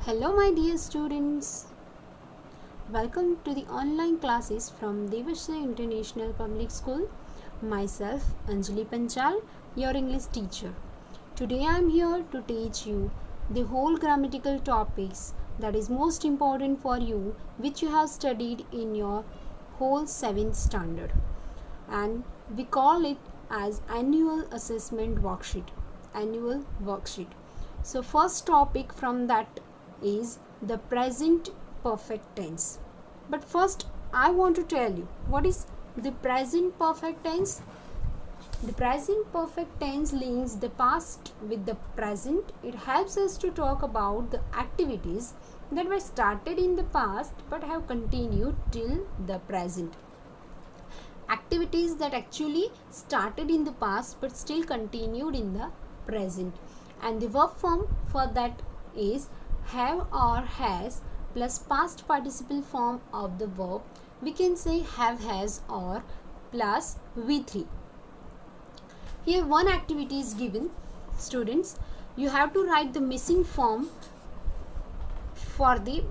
Hello, my dear students. Welcome to the online classes from Devashri International Public School. Myself, Anjali Panchal, your English teacher. Today I am here to teach you the whole grammatical topics that is most important for you, which you have studied in your whole 7th standard. And we call it as annual assessment worksheet. Annual worksheet. So first topic from that is the present perfect tense. But first I want to tell you what is the present perfect tense. The present perfect tense links the past with the present. It helps us to talk about the activities that were started in the past but have continued till the present. Activities that actually started in the past but still continued in the present. And the verb form for that is have or has plus past participle form of the verb. We can say have, has or plus V3. Here one activity is given. Students, you have to write the missing form for the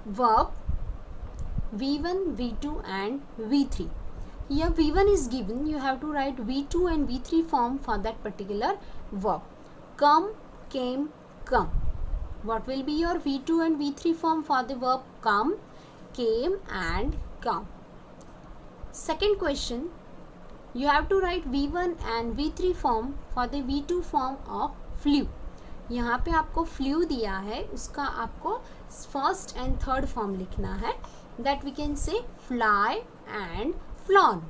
verb V1, V2 and V3. Here V1 is given. You have to write V2 and V3 form for that particular verb. Come, came, come. What will be your V2 and V3 form for the verb come, came and come? Second question, you have to write V1 and V3 form for the V2 form of flew. यहाँ पे आपको flew दिया है, उसका आपको first and third form लिखना है. That we can say fly and flown.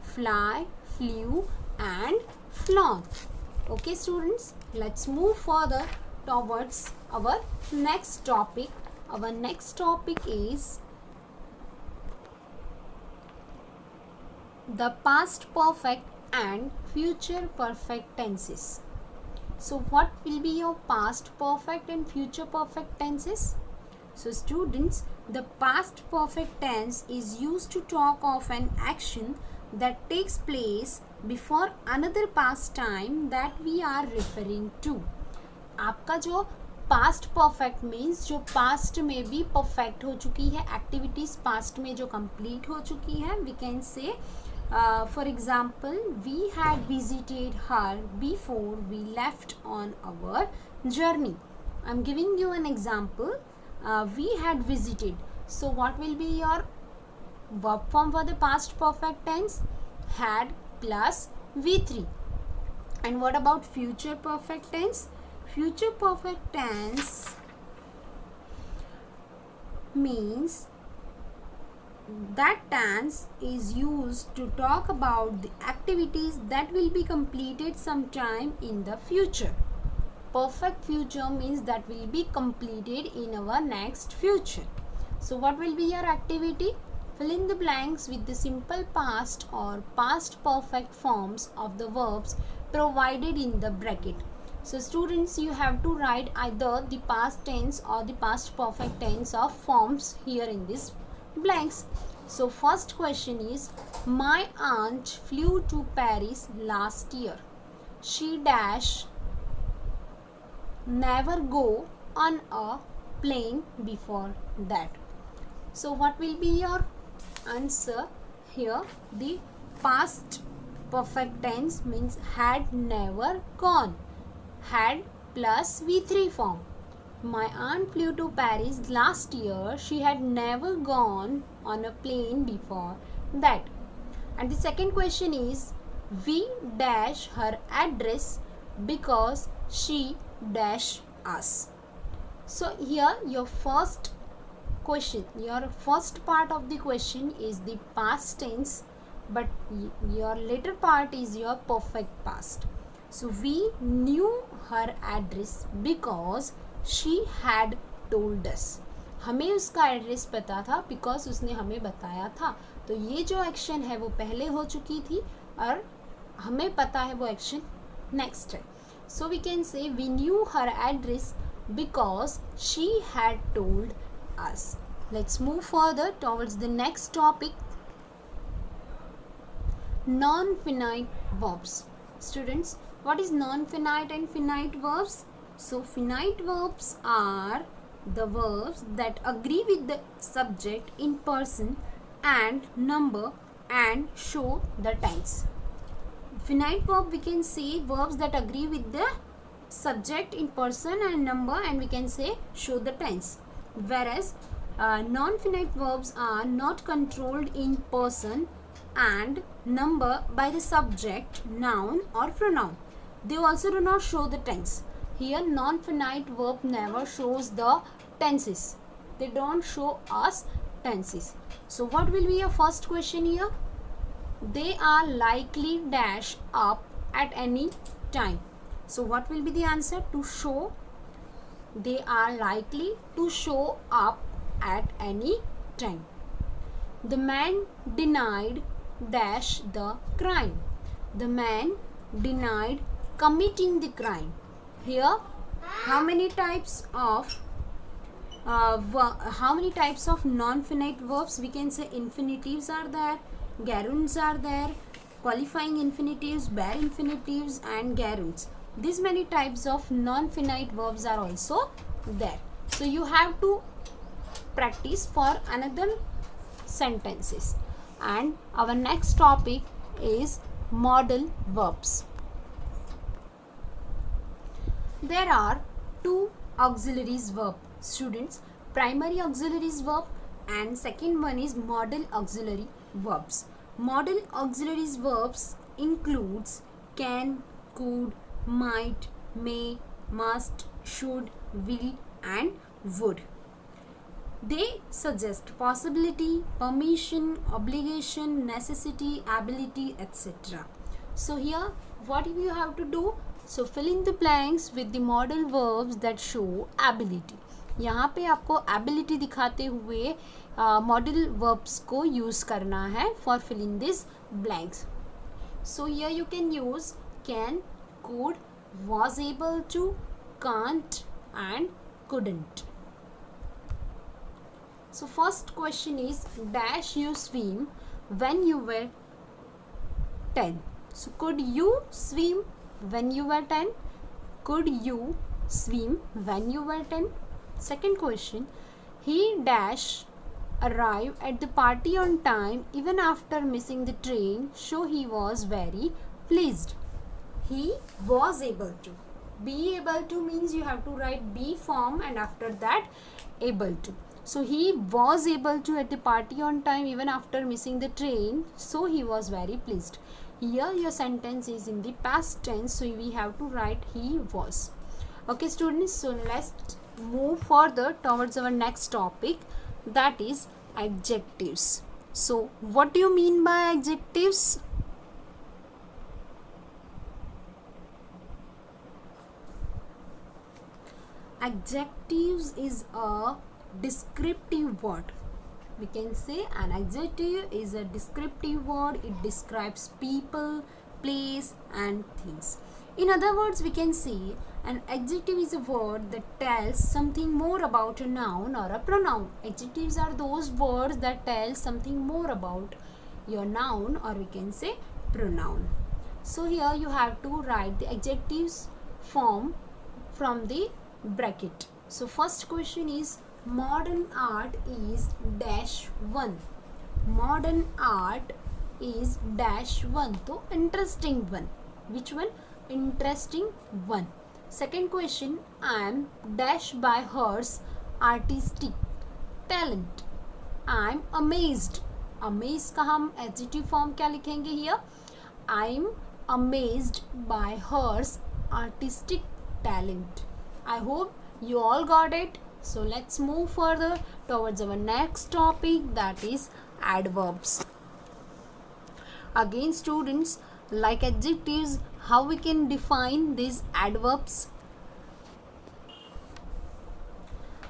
Fly, flew and flown. Okay students, let's move further towards our next topic. Our next topic is the past perfect and future perfect tenses. So what will be your past perfect and future perfect tenses? So students, the past perfect tense is used to talk of an action that takes place before another past time that we are referring to. आपका जो past perfect means जो past में भी perfect हो चुकी है, activities past में जो कंप्लीट हो चुकी है. We can say for example we had visited her before we left on our journey. I am giving you an example. We had visited. So what will be your verb form for the past perfect tense? Had plus V3. And what about future perfect tense? Future perfect tense means that tense is used to talk about the activities that will be completed sometime in the future. Perfect future means that will be completed in our next future. So what will be your activity? Fill in the blanks with the simple past or past perfect forms of the verbs provided in the bracket. So students, you have to write either the past tense or the past perfect tense of forms here in this blanks. So first question is, my aunt flew to Paris last year. She dash never go on a plane before that. So what will be your answer here? The past perfect tense means had never gone. Had plus V3 form. My aunt flew to Paris last year. She had never gone on a plane before that. And the second question is, we dash her address because she dash us. So here your first question, your first part of the question is the past tense, but your later part is your perfect past. So we knew her address because she had told us. हमें उसका address पता था because उसने हमें बताया था. तो ये जो एक्शन है वो पहले हो चुकी थी और हमें पता है वो एक्शन नेक्स्ट है. So we can say we knew her address because she had told us. Let's move further towards the next topic, non-finite verbs. Students, what is non-finite and finite verbs? So finite verbs are the verbs that agree with the subject in person and number and show the tense. Finite verb, we can say verbs that agree with the subject in person and number, and we can say show the tense. Whereas non-finite verbs are not controlled in person and number by the subject, noun or pronoun. They also do not show the tense. Here non-finite verb never shows the tenses. They don't show us tenses. So what will be your first question here? They are likely dash up at any time. So what will be the answer? To show. They are likely to show up at any time. The man denied dash the crime. The man denied committing the crime. Here, how many types of non-finite verbs? We can say infinitives are there, gerunds are there, qualifying infinitives, bare infinitives, and gerunds. These many types of non-finite verbs are also there. So you have to practice for another sentences. And our next topic is modal verbs. There are two auxiliaries verb, students. Primary auxiliaries verb and second one is modal auxiliary verbs. Modal auxiliaries verbs includes can, could, might, may, must, should, will and would. They suggest possibility, permission, obligation, necessity, ability, etc. So here what you have to do? So fill in the blanks with the modal verbs that show ability. यहाँ पे आपको ability दिखाते हुए modal verbs को use करना है for filling these blanks. So here you can use can, could, was able to, can't and couldn't. So first question is dash you swim when you were 10. So could you swim when you were 10? Could you swim when you were 10? Second question, he dash arrived at the party on time even after missing the train, so he was very pleased. He was able to. Be able to means you have to write be form and after that able to. So he was able to at the party on time even after missing the train, so he was very pleased. Here your sentence is in the past tense, so we have to write he was. Okay students, so let's move further towards our next topic, that is adjectives. So what do you mean by adjectives? Adjectives is a descriptive word. We can say an adjective is a descriptive word. It describes people, place and things. In other words, we can say an adjective is a word that tells something more about a noun or a pronoun. Adjectives are those words that tell something more about your noun or we can say pronoun. So here you have to write the adjectives form from the bracket. So first question is modern art is dash 1. Modern art is dash 1. So interesting one. Which one? Interesting one. Second question, I am dash by hers artistic talent. I am amazed. Amazed का हम adjective form क्या लिखेंगे here? I am amazed by hers artistic talent. I hope you all got it. So let's move further towards our next topic, that is adverbs. Again students, like adjectives, how we can define these adverbs?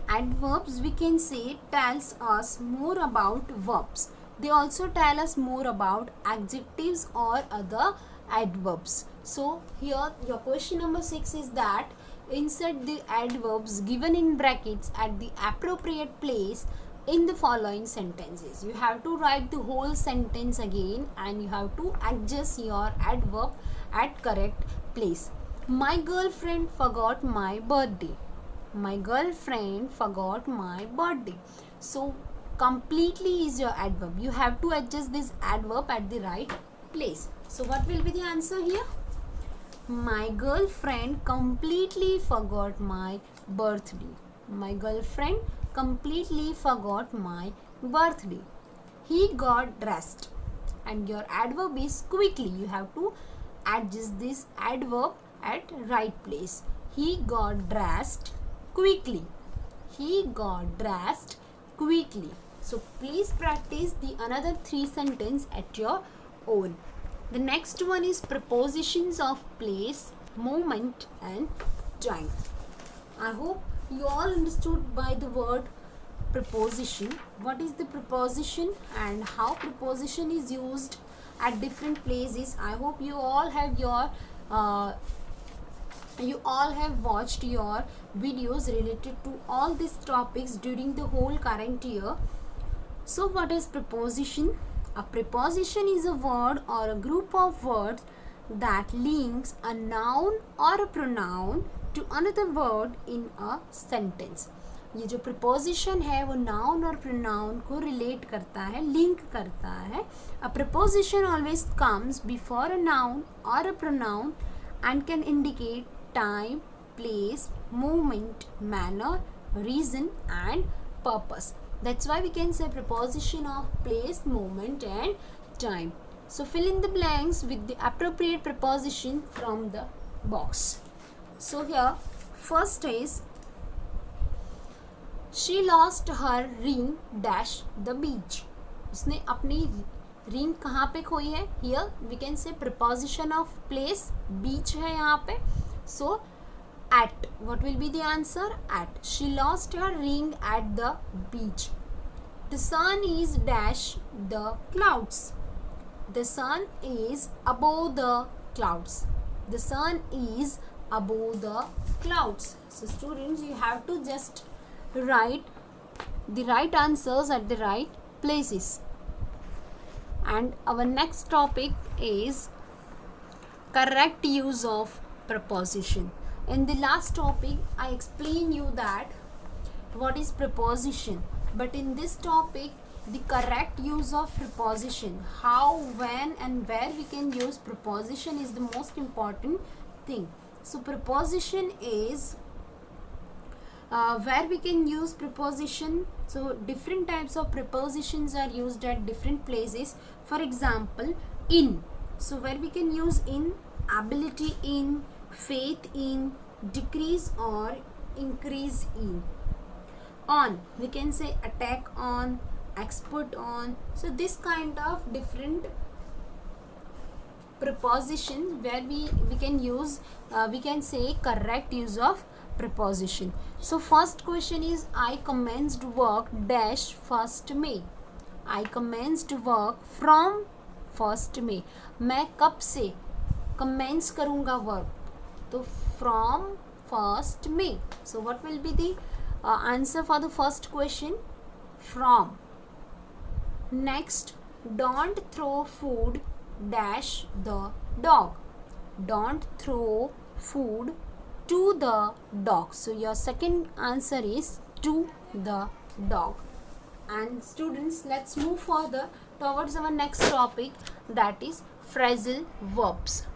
Adverbs we can say tells us more about verbs. They also tell us more about adjectives or other adverbs. So here your question number 6 is that insert the adverbs given in brackets at the appropriate place in the following sentences. You have to write the whole sentence again and you have to adjust your adverb at correct place. My girlfriend forgot my birthday. My girlfriend forgot my birthday. So completely is your adverb. You have to adjust this adverb at the right place. So what will be the answer here? My girlfriend completely forgot my birthday. My girlfriend completely forgot my birthday. He got dressed. And your adverb is quickly. You have to adjust this adverb at right place. He got dressed quickly. He got dressed quickly. So please practice the another 3 sentences at your own. The next one is prepositions of place, moment and time. I hope you all understood by the word preposition. What is the preposition and how preposition is used at different places? I hope you all have watched your videos related to all these topics during the whole current year. So what is preposition? A preposition is a word or a group of words that links a noun or a pronoun to another word in a sentence. ये जो preposition है वो noun और pronoun को relate करता है, link करता है. A preposition always comes before a noun or a pronoun and can indicate time, place, movement, manner, reason and purpose. That's why we can say preposition of place, moment and time. So fill in the blanks with the appropriate preposition from the box. So here first is she lost her ring dash the beach. उसने अपनी ring कहाँ पे खोई है? Here we can say preposition of place, beach है यहाँ पे. So at, what will be the answer? At. She lost her ring at the beach. The sun is dash the clouds. The sun is above the clouds. The sun is above the clouds. So students, you have to just write the right answers at the right places. And our next topic is correct use of preposition. In the last topic I explained you that what is preposition, but in this topic the correct use of preposition, how, when and where we can use preposition is the most important thing. So preposition is where we can use preposition. So different types of prepositions are used at different places. For example, in, so where we can use in, ability in, faith in, decrease or increase in. On, we can say attack on, expert on. So this kind of different preposition where we can use we can say correct use of preposition. So first question is I commenced work dash 1st May. I commenced work from 1st May. मैं कब से commence करूँगा work? तो from 1st May. So what will be the answer for the first question? From. Next, don't throw food dash the dog. Don't throw food to the dog. So your second answer is to the dog. And students, let's move further towards our next topic, that is phrasal verbs.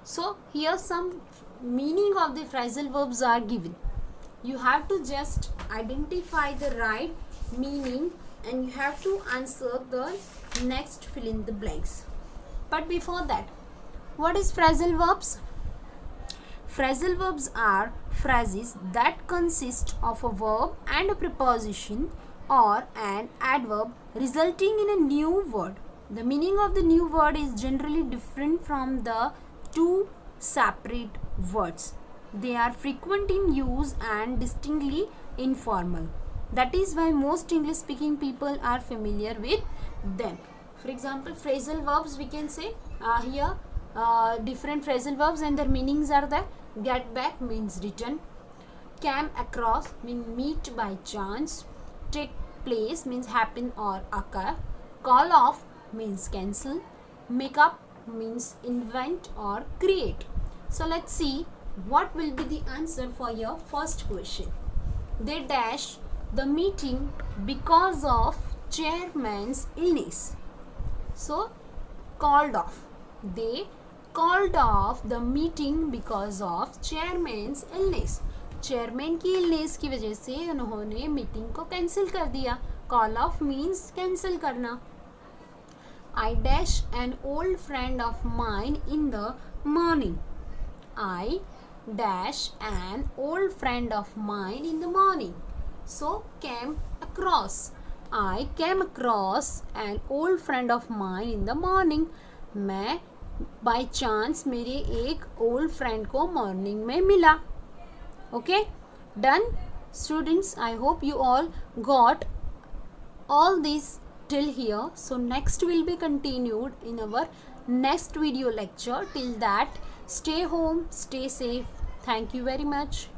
So here some meaning of the phrasal verbs are given. You have to just identify the right meaning and you have to answer the next fill in the blanks. But before that, what is phrasal verbs? Phrasal verbs are phrases that consist of a verb and a preposition or an adverb resulting in a new word. The meaning of the new word is generally different from the two separate words. They are frequent in use and distinctly informal. That is why most English speaking people are familiar with them. For example, phrasal verbs we can say here different phrasal verbs and their meanings are there. Get back means return. Came across means meet by chance. Take place means happen or occur. Call off means cancel. Make up means invent or create. So let's see what will be the answer for your first question. They dash the meeting because of chairman's illness. So called off. They called off the meeting because of chairman's illness. Chairman की illness की वजह से उन्होंने meeting को cancel कर दिया. Call of means cancel करना. I dash an old friend of mine in the morning. I dash an old friend of mine in the morning. So came across. I came across an old friend of mine in the morning. मैं by chance मेरे एक old friend को morning में मिला. Okay, done students. I hope you all got all this till here. So next will be continued in our next video lecture. Till that, stay home, stay safe. Thank you very much.